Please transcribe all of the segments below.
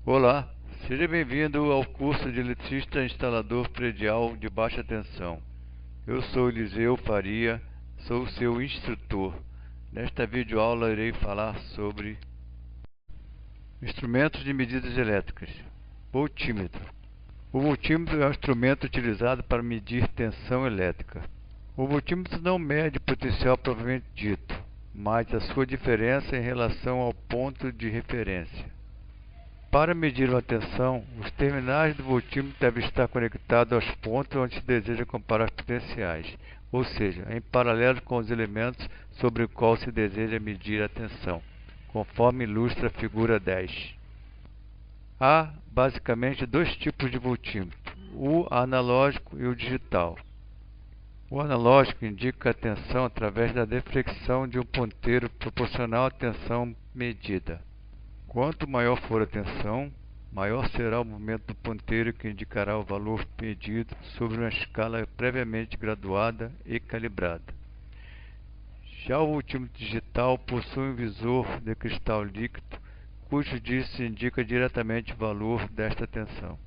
Olá, seja bem-vindo ao curso de eletricista instalador predial de baixa tensão. Eu sou Eliseu Faria, sou seu instrutor. Nesta videoaula irei falar sobre instrumentos de medidas elétricas. Voltímetro. O voltímetro é um instrumento utilizado para medir tensão elétrica. O voltímetro não mede potencial propriamente dito, mas a sua diferença em relação ao ponto de referência. Para medir uma tensão, os terminais do voltímetro devem estar conectados aos pontos onde se deseja comparar os potenciais, ou seja, em paralelo com os elementos sobre os quais se deseja medir a tensão, conforme ilustra a figura 10. Há basicamente dois tipos de voltímetro, o analógico e o digital. O analógico indica a tensão através da deflexão de um ponteiro proporcional à tensão medida. Quanto maior for a tensão, maior será o movimento do ponteiro que indicará o valor medido sobre uma escala previamente graduada e calibrada. Já o voltímetro digital possui um visor de cristal líquido, cujo dígito indica diretamente o valor desta tensão.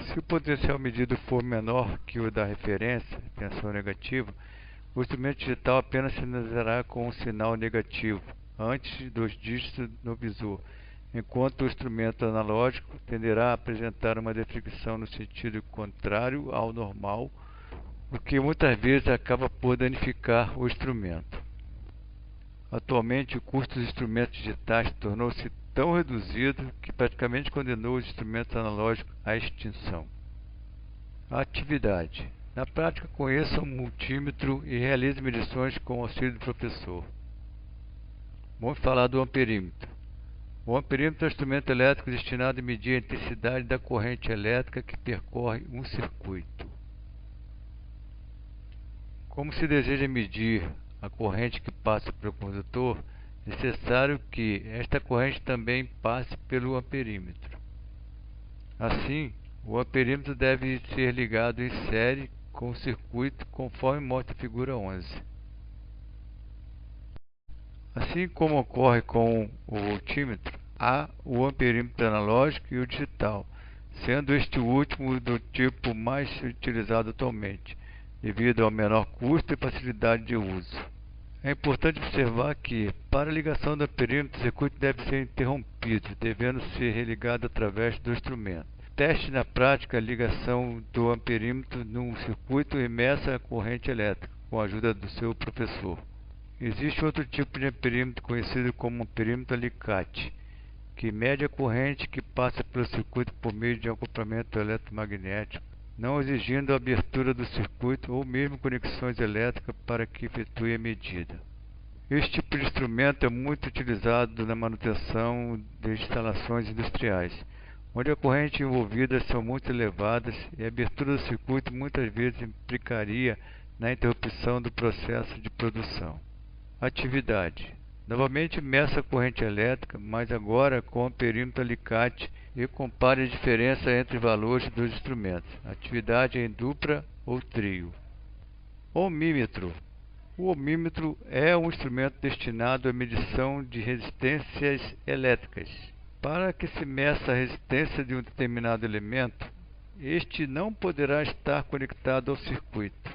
Se o potencial medido for menor que o da referência, tensão negativa, o instrumento digital apenas sinalizará com um sinal negativo antes dos dígitos no visor, enquanto o instrumento analógico tenderá a apresentar uma deflexão no sentido contrário ao normal, o que muitas vezes acaba por danificar o instrumento. Atualmente, o custo dos instrumentos digitais tornou-se tão reduzido que praticamente condenou os instrumentos analógicos à extinção. Atividade. Na prática, conheça um multímetro e realize medições com o auxílio do professor. Vamos falar do amperímetro. O amperímetro é um instrumento elétrico destinado a medir a intensidade da corrente elétrica que percorre um circuito. Como se deseja medir a corrente que passa pelo condutor, é necessário que esta corrente também passe pelo amperímetro. Assim, o amperímetro deve ser ligado em série com o circuito, conforme mostra a figura 11. Assim como ocorre com o voltímetro, há o amperímetro analógico e o digital, sendo este último do tipo mais utilizado atualmente, devido ao menor custo e facilidade de uso. É importante observar que, para a ligação do amperímetro, o circuito deve ser interrompido, devendo ser religado através do instrumento. Teste na prática a ligação do amperímetro num circuito e meça a corrente elétrica, com a ajuda do seu professor. Existe outro tipo de amperímetro conhecido como amperímetro alicate, que mede a corrente que passa pelo circuito por meio de um acoplamento eletromagnético, não exigindo a abertura do circuito ou mesmo conexões elétricas para que efetue a medida. Este tipo de instrumento é muito utilizado na manutenção de instalações industriais, onde a corrente envolvida são muito elevadas e a abertura do circuito muitas vezes implicaria na interrupção do processo de produção. Atividade. Novamente meça a corrente elétrica, mas agora com o amperímetro alicate e compare a diferença entre os valores dos instrumentos. Atividade em dupla ou trio. Ohmímetro. O ohmímetro é um instrumento destinado à medição de resistências elétricas. Para que se meça a resistência de um determinado elemento, este não poderá estar conectado ao circuito.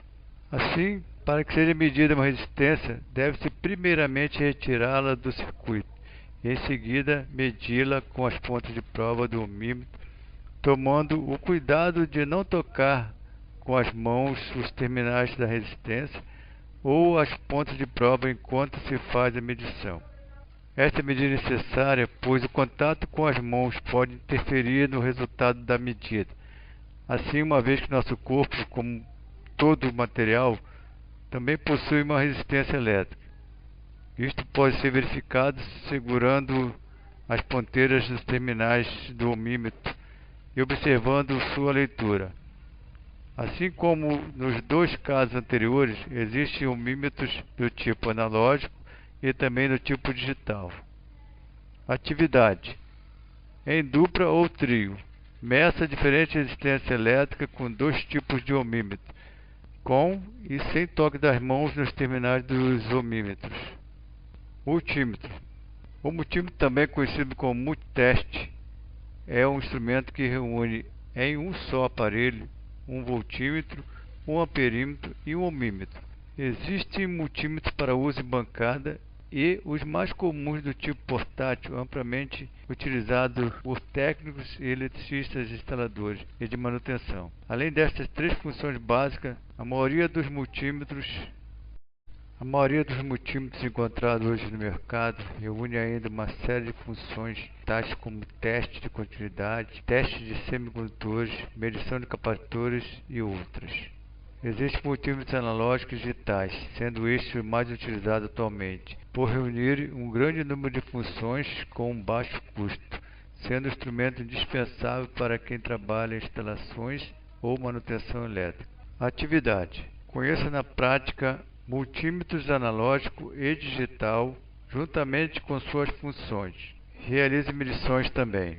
Assim, para que seja medida uma resistência, deve-se primeiramente retirá-la do circuito e em seguida medi-la com as pontas de prova do ohmímetro, tomando o cuidado de não tocar com as mãos os terminais da resistência ou as pontas de prova enquanto se faz a medição. Esta medida é necessária, pois o contato com as mãos pode interferir no resultado da medida. Assim, uma vez que nosso corpo, como todo o material, também possui uma resistência elétrica. Isto pode ser verificado segurando as ponteiras dos terminais do ohmímetro e observando sua leitura. Assim como nos dois casos anteriores, existem ohmímetros do tipo analógico e também do tipo digital. Atividade. Em dupla ou trio, meça diferente resistência elétrica com dois tipos de ohmímetro, com e sem toque das mãos nos terminais dos ohmímetros. Multímetro. O multímetro, também conhecido como multiteste, é um instrumento que reúne em um só aparelho um voltímetro, um amperímetro e um ohmímetro. Existem multímetros para uso em bancada e os mais comuns do tipo portátil, amplamente utilizados por técnicos e eletricistas instaladores e de manutenção. Além destas três funções básicas, a maioria dos multímetros encontrados hoje no mercado reúne ainda uma série de funções tais como teste de continuidade, teste de semicondutores, medição de capacitores e outras. Existem multímetros analógicos digitais, sendo este o mais utilizado atualmente, por reunir um grande número de funções com um baixo custo, sendo um instrumento indispensável para quem trabalha em instalações ou manutenção elétrica. Atividade: conheça na prática multímetros analógico e digital, juntamente com suas funções. Realize medições também.